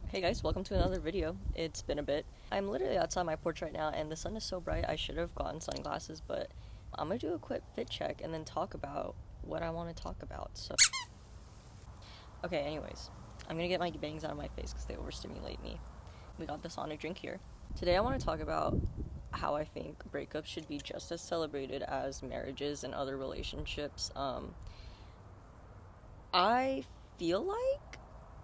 Hey guys, welcome to another video. It's been a bit. I'm literally outside my porch right now and the sun is so bright I should have gotten sunglasses, but I'm gonna do a quick fit check and then talk about what I want to talk about. Okay, anyways, I'm gonna get my bangs out of my face because they overstimulate me. We got the Sonic drink here. Today I want to talk about how I think breakups should be just as celebrated as marriages and other relationships. I feel like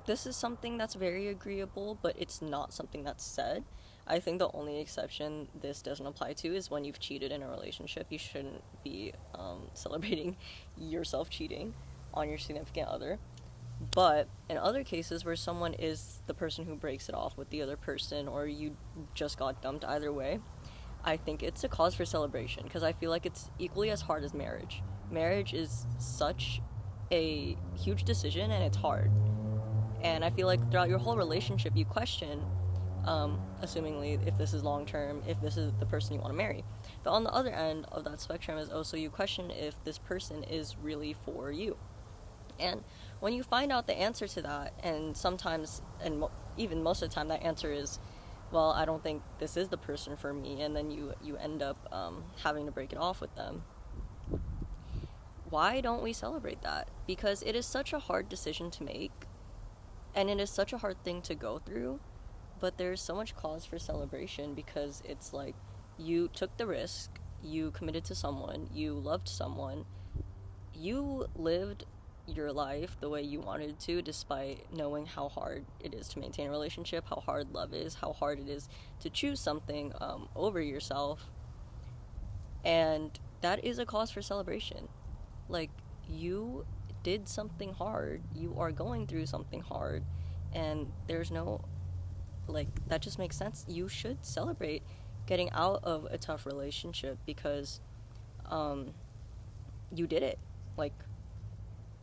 this is something that's very agreeable, but it's not something that's said. I think the only exception this doesn't apply to is when you've cheated in a relationship. You shouldn't be celebrating yourself cheating on your significant other. But in other cases where someone is the person who breaks it off with the other person, or you just got dumped, either way, I think it's a cause for celebration because I feel like it's equally as hard as marriage. Marriage is such a huge decision and it's hard. And I feel like throughout your whole relationship, you question, assumingly, if this is long term, if this is the person you want to marry. But on the other end of that spectrum is also you question if this person is really for you. And when you find out the answer to that, and sometimes, and even most of the time, that answer is, well, I don't think this is the person for me, and then you end up having to break it off with them. Why don't we celebrate that? Because it is such a hard decision to make. And it is such a hard thing to go through, but there's so much cause for celebration because it's like you took the risk, you committed to someone, you loved someone, you lived your life the way you wanted to despite knowing how hard it is to maintain a relationship, how hard love is, how hard it is to choose something over yourself. And that is a cause for celebration. Like, you did something hard, you are going through something hard, and there's no, like, that just makes sense. You should celebrate getting out of a tough relationship because you did it. Like,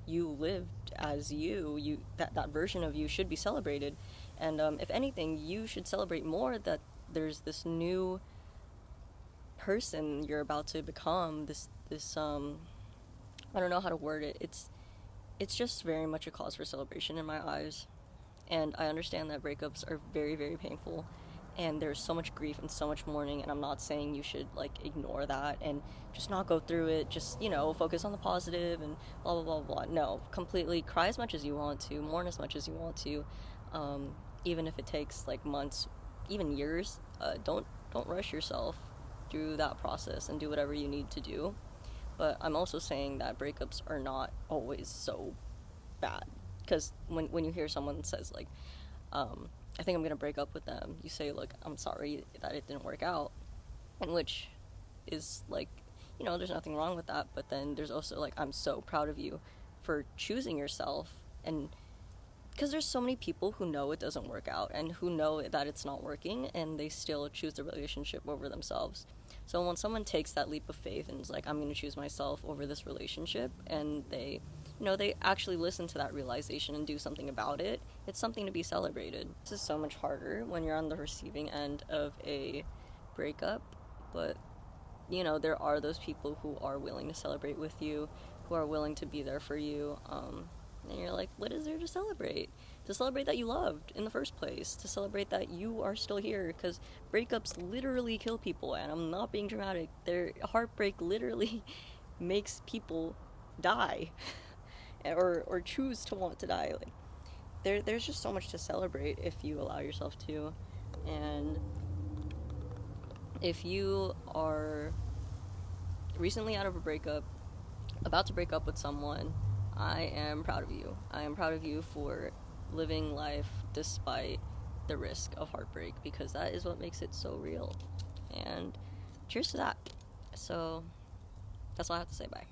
you lived as that version of you should be celebrated. And if anything, you should celebrate more that there's this new person you're about to become, this I don't know how to word it. It's just very much a cause for celebration in my eyes. And I understand that breakups are very, very painful. And there's so much grief and so much mourning. And I'm not saying you should, like, ignore that and just not go through it. Just, focus on the positive and blah, blah, blah, blah. No, completely cry as much as you want to, mourn as much as you want to. Even if it takes, like, months, even years. Don't rush yourself through that process and do whatever you need to do. But I'm also saying that breakups are not always so bad. Because when you hear someone says, like, I think I'm going to break up with them, you say, look, I'm sorry that it didn't work out. And which is, like, there's nothing wrong with that. But then there's also, like, I'm so proud of you for choosing yourself. And because there's so many people who know it doesn't work out and who know that it's not working and they still choose the relationship over themselves. So when someone takes that leap of faith and is like, I'm going to choose myself over this relationship, and they actually listen to that realization and do something about it, it's something to be celebrated. This is so much harder when you're on the receiving end of a breakup, but there are those people who are willing to celebrate with you, who are willing to be there for you, and you're like, what is there to celebrate? To celebrate that you loved in the first place. To celebrate that you are still here. Because breakups literally kill people. And I'm not being dramatic. Their heartbreak literally makes people die. or choose to want to die. Like, there's just so much to celebrate if you allow yourself to. And if you are recently out of a breakup, about to break up with someone, I am proud of you. I am proud of you for living life despite the risk of heartbreak, because that is what makes it so real. And cheers to that. So that's all I have to say. Bye.